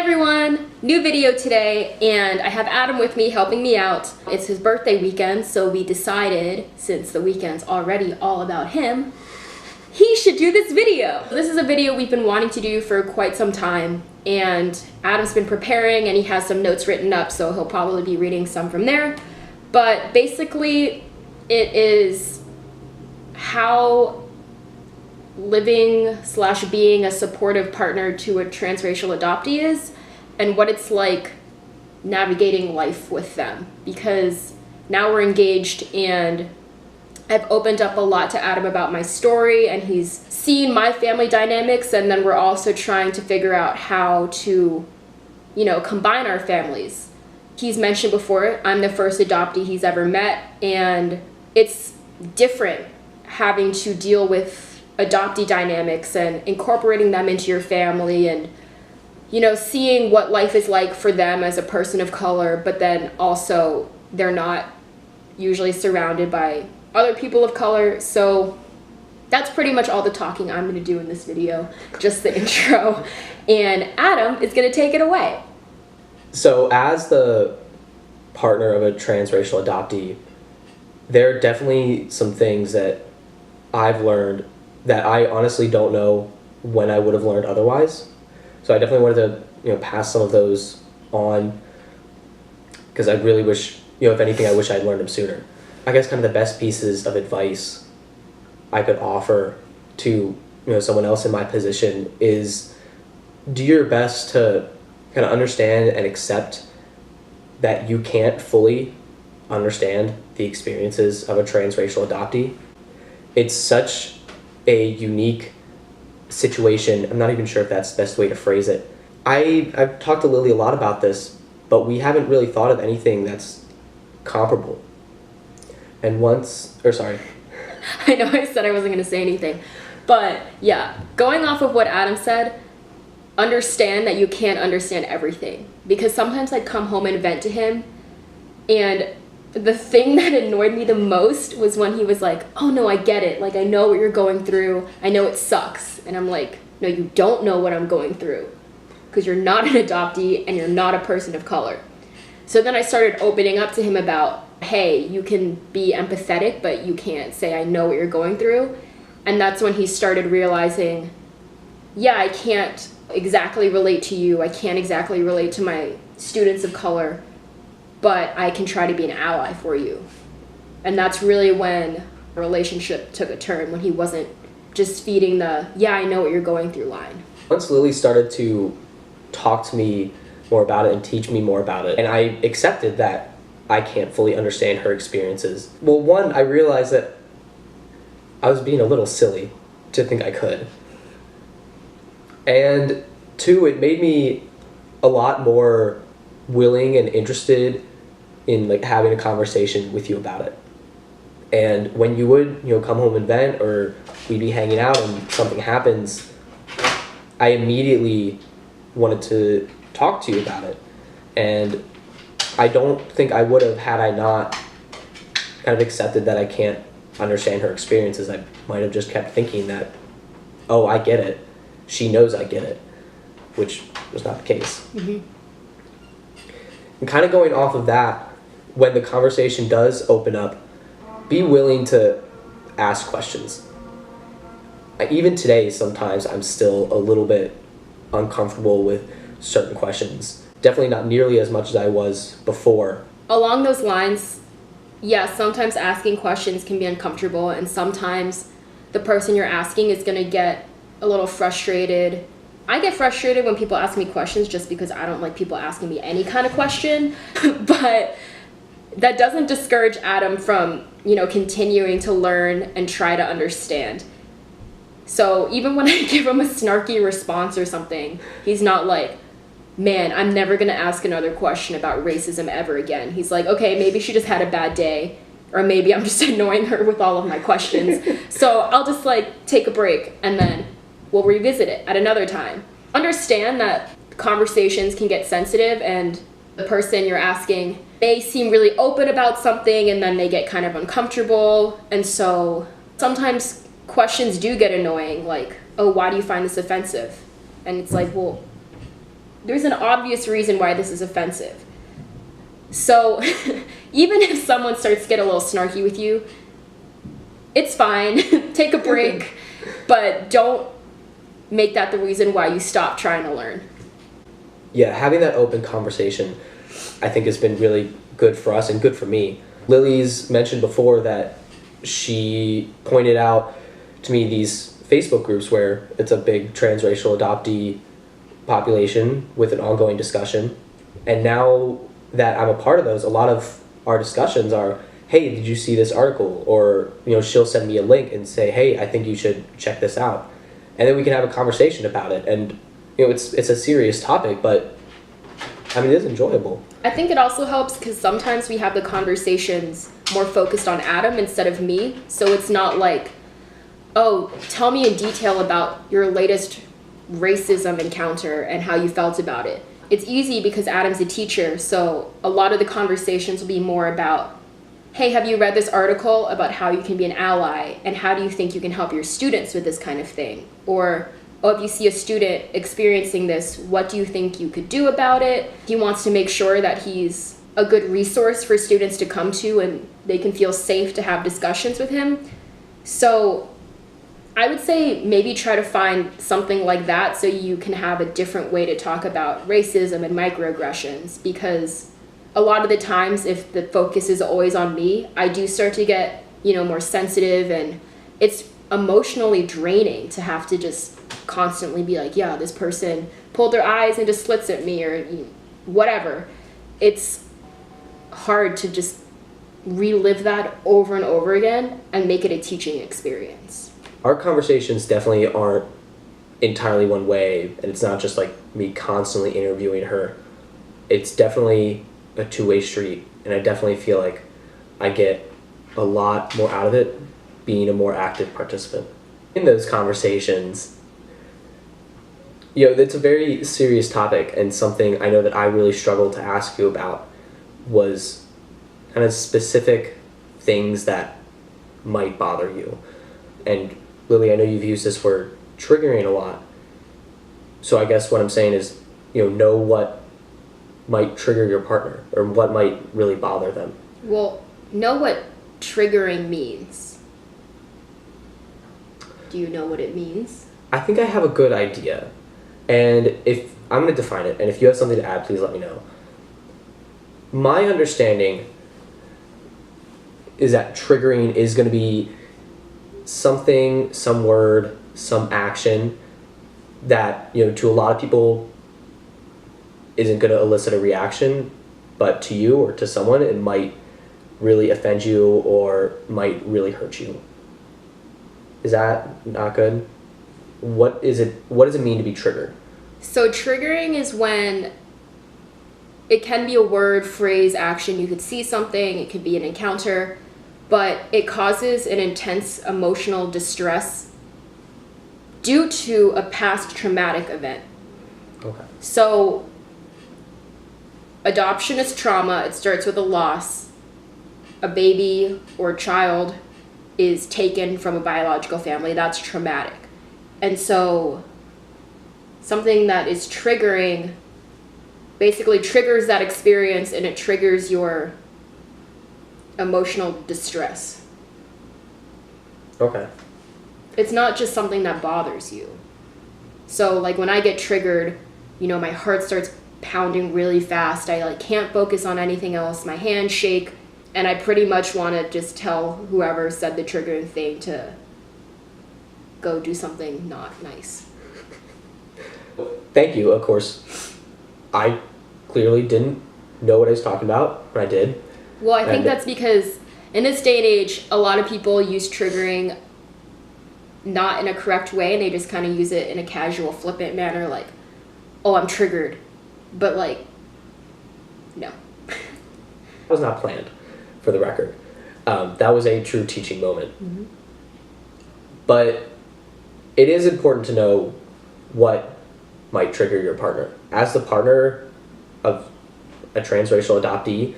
everyone! New video today, and I have Adam with me helping me out. It's his birthday weekend, so we decided, since the weekend's already all about him, he should do this video. This is a video we've been wanting to do for quite some time, and Adam's been preparing and he has some notes written up, so he'll probably be reading some from there. But basically, it is how living / being a supportive partner to a transracial adoptee is, and what it's like navigating life with them. Because now we're engaged and I've opened up a lot to Adam about my story, and he's seen my family dynamics, and then we're also trying to figure out how to, combine our families. He's mentioned before, I'm the first adoptee he's ever met, and it's different having to deal with adoptee dynamics and incorporating them into your family, and seeing what life is like for them as a person of color, but then also they're not usually surrounded by other people of color. So that's pretty much all the talking I'm going to do in this video, just the intro, and Adam is going to take it away. So as the partner of a transracial adoptee, there are definitely some things that I've learned that I honestly don't know when I would have learned otherwise. So I definitely wanted to, pass some of those on, because I really wish, if anything, I wish I'd learned them sooner. I guess kind of the best pieces of advice I could offer to, someone else in my position is do your best to kind of understand and accept that you can't fully understand the experiences of a transracial adoptee. It's such a unique situation. I'm not even sure if that's the best way to phrase it. I've talked to Lily a lot about this, but we haven't really thought of anything that's comparable. And I know I said I wasn't going to say anything, but yeah, going off of what Adam said, understand that you can't understand everything, because sometimes I'd come home and vent to him, and the thing that annoyed me the most was when he was like, oh no, I get it. Like, I know what you're going through. I know it sucks. And I'm like, no, you don't know what I'm going through, because you're not an adoptee and you're not a person of color. So then I started opening up to him about, hey, you can be empathetic, but you can't say I know what you're going through. And that's when he started realizing, yeah, I can't exactly relate to you. I can't exactly relate to my students of color, but I can try to be an ally for you. And that's really when the relationship took a turn, when he wasn't just feeding the, yeah, I know what you're going through line. Once Lily started to talk to me more about it and teach me more about it, and I accepted that I can't fully understand her experiences. Well, one, I realized that I was being a little silly to think I could. And two, it made me a lot more willing and interested in having a conversation with you about it. And when you would come home and vent, or we'd be hanging out and something happens, I immediately wanted to talk to you about it. And I don't think I would have had I not kind of accepted that I can't understand her experiences. I might have just kept thinking that, oh, I get it, she knows I get it, which was not the case. Mm-hmm. And kind of going off of that, when the conversation does open up, be willing to ask questions. Even today, sometimes I'm still a little bit uncomfortable with certain questions. Definitely not nearly as much as I was before. Along those lines, yeah, sometimes asking questions can be uncomfortable, and sometimes the person you're asking is going to get a little frustrated. I get frustrated when people ask me questions just because I don't like people asking me any kind of question, but that doesn't discourage Adam from, continuing to learn and try to understand. So even when I give him a snarky response or something, he's not like, man, I'm never going to ask another question about racism ever again. He's like, okay, maybe she just had a bad day, or maybe I'm just annoying her with all of my questions. So I'll just take a break, and then we'll revisit it at another time. Understand that conversations can get sensitive, and the person you're asking may seem really open about something, and then they get kind of uncomfortable. And so sometimes questions do get annoying, like, oh, why do you find this offensive? And it's like, well, there's an obvious reason why this is offensive. So even if someone starts to get a little snarky with you, it's fine. Take a break, but don't make that the reason why you stop trying to learn. Yeah, having that open conversation, I think, has been really good for us and good for me. Lily's mentioned before that she pointed out to me these Facebook groups where it's a big transracial adoptee population with an ongoing discussion. And now that I'm a part of those, a lot of our discussions are, hey, did you see this article? Or, she'll send me a link and say, hey, I think you should check this out. And then we can have a conversation about it. And, it's a serious topic, but it is enjoyable. I think it also helps because sometimes we have the conversations more focused on Adam instead of me. So it's not like, oh, tell me in detail about your latest racism encounter and how you felt about it. It's easy because Adam's a teacher, so a lot of the conversations will be more about, hey, have you read this article about how you can be an ally, and how do you think you can help your students with this kind of thing? Or, oh, if you see a student experiencing this, what do you think you could do about it? He wants to make sure that he's a good resource for students to come to and they can feel safe to have discussions with him. So I would say maybe try to find something like that so you can have a different way to talk about racism and microaggressions, because a lot of the times if the focus is always on me, I do start to get, more sensitive, and it's emotionally draining to have to just constantly be like, yeah, this person pulled their eyes into slits at me or whatever. It's hard to just relive that over and over again and make it a teaching experience. Our conversations definitely aren't entirely one way, and it's not just like me constantly interviewing her. It's definitely a two-way street, and I definitely feel like I get a lot more out of it being a more active participant in those conversations. It's a very serious topic, and something I know that I really struggled to ask you about was kind of specific things that might bother you. And Lily, I know you've used this word triggering a lot. So I guess what I'm saying is, know what might trigger your partner or what might really bother them. Well, know what triggering means. Do you know what it means? I think I have a good idea. And if I'm going to define it, and if you have something to add, please let me know. My understanding is that triggering is going to be something, some word, some action that, to a lot of people isn't going to elicit a reaction, but to you or to someone, it might really offend you or might really hurt you. Is that not good? What does it mean to be triggered? So triggering is when it can be a word, phrase, action. You could see something, it could be an encounter, but it causes an intense emotional distress due to a past traumatic event. Okay. So adoption is trauma. It starts with a loss. A baby or child is taken from a biological family. That's traumatic. And so something that is triggering basically triggers that experience, and it triggers your emotional distress. Okay. It's not just something that bothers you. So like when I get triggered, my heart starts pounding really fast. I can't focus on anything else. My hands shake, and I pretty much want to just tell whoever said the triggering thing to go do something not nice. Thank you. Of course, I clearly didn't know what I was talking about when I did. Well, I think that's because in this day and age, a lot of people use triggering not in a correct way, and they just kind of use it in a casual, flippant manner, like, oh, I'm triggered. But, no. That was not planned, for the record. That was a true teaching moment. Mm-hmm. But it is important to know what might trigger your partner. As the partner of a transracial adoptee,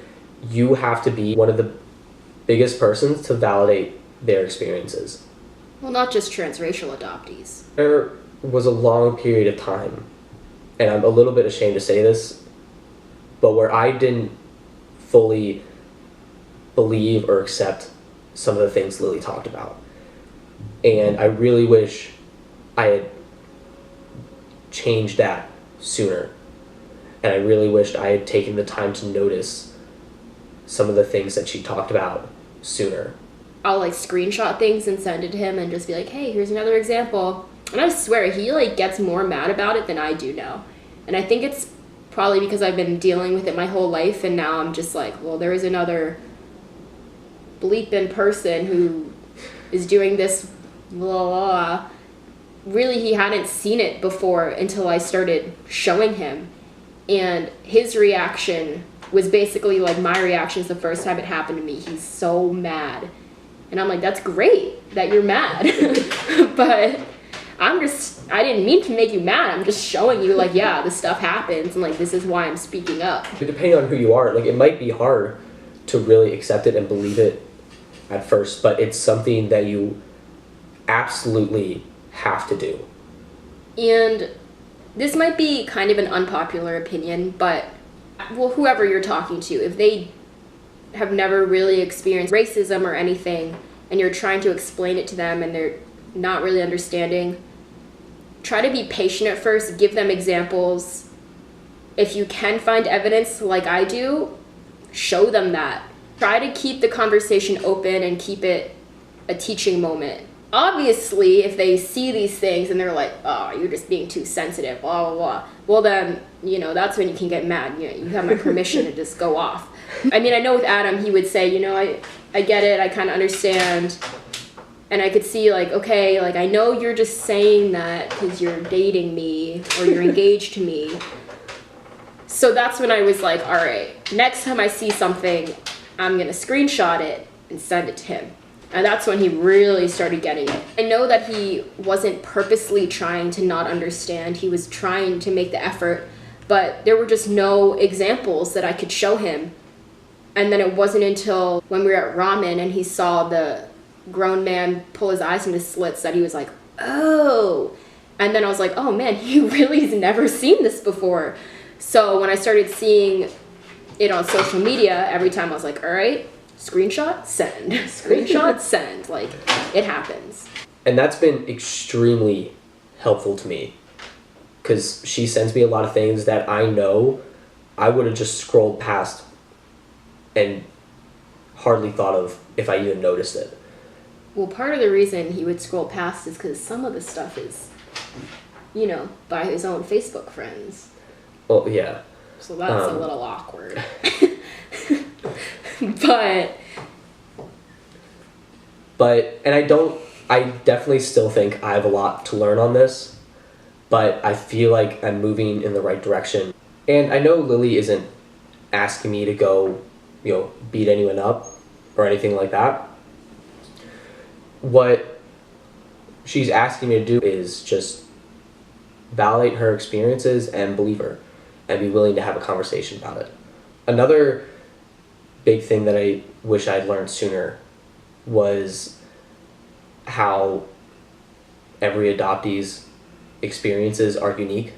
you have to be one of the biggest persons to validate their experiences. Well, not just transracial adoptees. There was a long period of time and I'm a little bit ashamed to say this, but where I didn't fully believe or accept some of the things Lily talked about. And I really wish I had changed that sooner. And I really wished I had taken the time to notice some of the things that she talked about sooner. I'll like screenshot things and send it to him and just be like, hey, here's another example. And I swear he like gets more mad about it than I do now. And I think it's probably because I've been dealing with it my whole life, and now I'm just like, well, there is another bleeping person who is doing this blah, blah. Really, he hadn't seen it before until I started showing him. And his reaction was basically like my reactions the first time it happened to me. He's so mad. And I'm like, that's great that you're mad. But I didn't mean to make you mad. I'm just showing you like, yeah, this stuff happens, and like, this is why I'm speaking up. But depending on who you are, like, it might be hard to really accept it and believe it at first, but it's something that you absolutely have to do. And this might be kind of an unpopular opinion, but well, whoever you're talking to, if they have never really experienced racism or anything, and you're trying to explain it to them and they're not really understanding, try to be patient at first, give them examples. If you can find evidence like I do, show them that. Try to keep the conversation open and keep it a teaching moment. Obviously, if they see these things and they're like, oh, you're just being too sensitive, blah, blah, blah, well then, you know, that's when you can get mad. You know, you have my permission to just go off. I mean, I know with Adam, he would say, you know, I get it, I kind of understand. And I could see like, okay, like, I know you're just saying that because you're dating me or you're engaged to me. So that's when I was like, all right, next time I see something, I'm going to screenshot it and send it to him. And that's when he really started getting it. I know that he wasn't purposely trying to not understand. He was trying to make the effort, but there were just no examples that I could show him. And then it wasn't until when we were at ramen and he saw the grown man pull his eyes from his slits that he was like, oh. And then I was like, oh man, he really has never seen this before. So when I started seeing it on social media, every time I was like, all right, screenshot, send. Screenshot, send. Like, it happens. And that's been extremely helpful to me, because she sends me a lot of things that I know I would have just scrolled past and hardly thought of if I even noticed it. Well, part of the reason he would scroll past is because some of the stuff is, you know, by his own Facebook friends. Oh, yeah. So that's a little awkward. But, and I definitely still think I have a lot to learn on this, but I feel like I'm moving in the right direction. And I know Lily isn't asking me to go, you know, beat anyone up or anything like that. What she's asking me to do is just validate her experiences and believe her and be willing to have a conversation about it. Another big thing that I wish I'd learned sooner was how every adoptee's experiences are unique.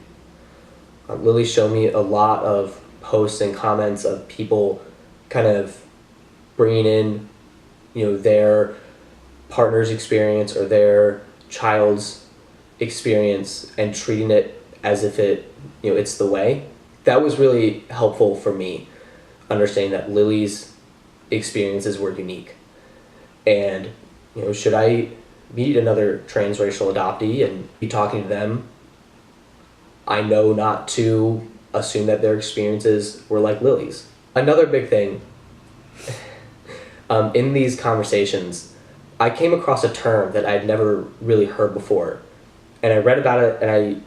Lily showed me a lot of posts and comments of people kind of bringing in, you know, their partner's experience or their child's experience and treating it as if it, you know, it's the way. That was really helpful for me, understanding that Lily's experiences were unique. And, you know, should I meet another transracial adoptee and be talking to them, I know not to assume that their experiences were like Lily's. Another big thing, in these conversations, I came across a term that I'd never really heard before. And I read about it and I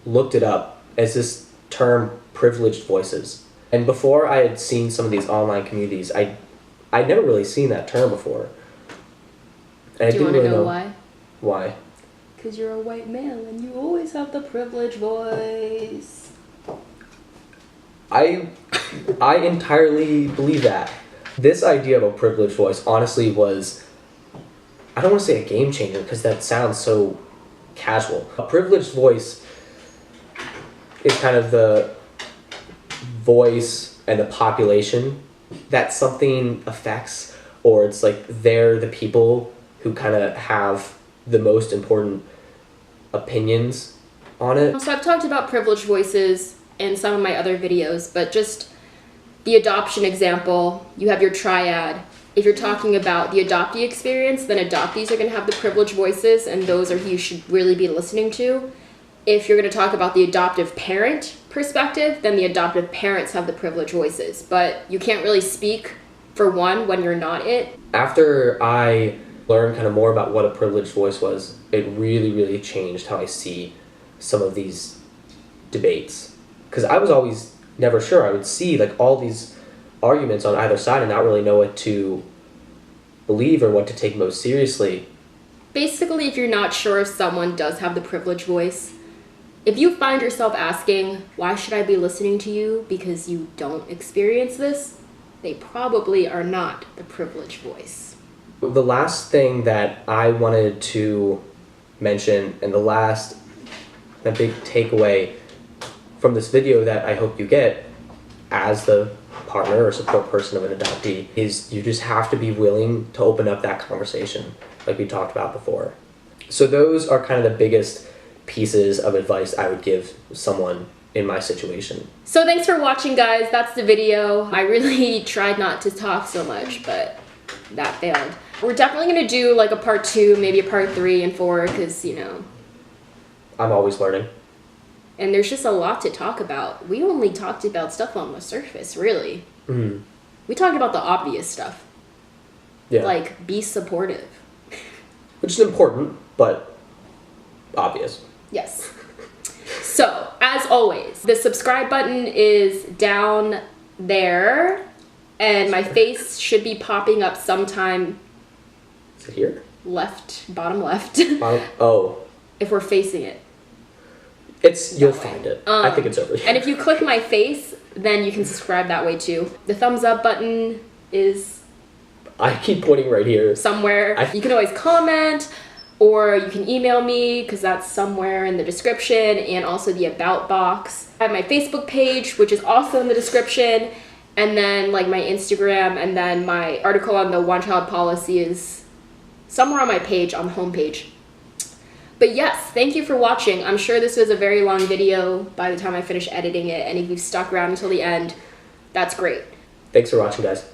looked it up as this term, privileged voices. And before I had seen some of these online communities, I'd never really seen that term before. And do you want to know why? Why? Because you're a white male and you always have the privileged voice. I entirely believe that. This idea of a privileged voice honestly was, I don't want to say a game changer because that sounds so casual. A privileged voice is kind of the voice and the population that something affects, or it's like they're the people who kind of have the most important opinions on it. So I've talked about privileged voices in some of my other videos, but just the adoption example, you have your triad. If you're talking about the adoptee experience, then adoptees are going to have the privileged voices, and those are who you should really be listening to. If you're going to talk about the adoptive parent perspective, then the adoptive parents have the privileged voices, but you can't really speak for one when you're not it. After I learned kind of more about what a privileged voice was, it really, really changed how I see some of these debates. Because I was always never sure. I would see like all these arguments on either side and not really know what to believe or what to take most seriously. Basically, if you're not sure if someone does have the privileged voice, if you find yourself asking, why should I be listening to you because you don't experience this, they probably are not the privileged voice. The last thing that I wanted to mention, and the big takeaway from this video that I hope you get as the partner or support person of an adoptee, is you just have to be willing to open up that conversation like we talked about before. So those are kind of the biggest pieces of advice I would give someone in my situation. So thanks for watching, guys. That's the video. I really tried not to talk so much, but that failed. We're definitely going to do like a part 2, maybe a part 3 and 4, because, you know, I'm always learning. and there's just a lot to talk about. We only talked about stuff on the surface, really. Mm-hmm. We talked about the obvious stuff. Yeah. Like, be supportive. Which is important, but obvious. Yes. So, as always, the subscribe button is down there, and my face should be popping up sometime Is it here? left, bottom left, Oh. if we're facing it. You'll find it. I think it's over here. And if you click my face, then you can subscribe that way too. The thumbs up button is I keep pointing right here. somewhere. You can always comment, or you can email me, because that's somewhere in the description, and also the about box. I have my Facebook page, which is also in the description, and then like my Instagram, and then my article on the one-child policy is somewhere on my page, on the homepage. But yes, thank you for watching. I'm sure this was a very long video by the time I finish editing it, and if you've stuck around until the end, that's great. Thanks for watching, guys.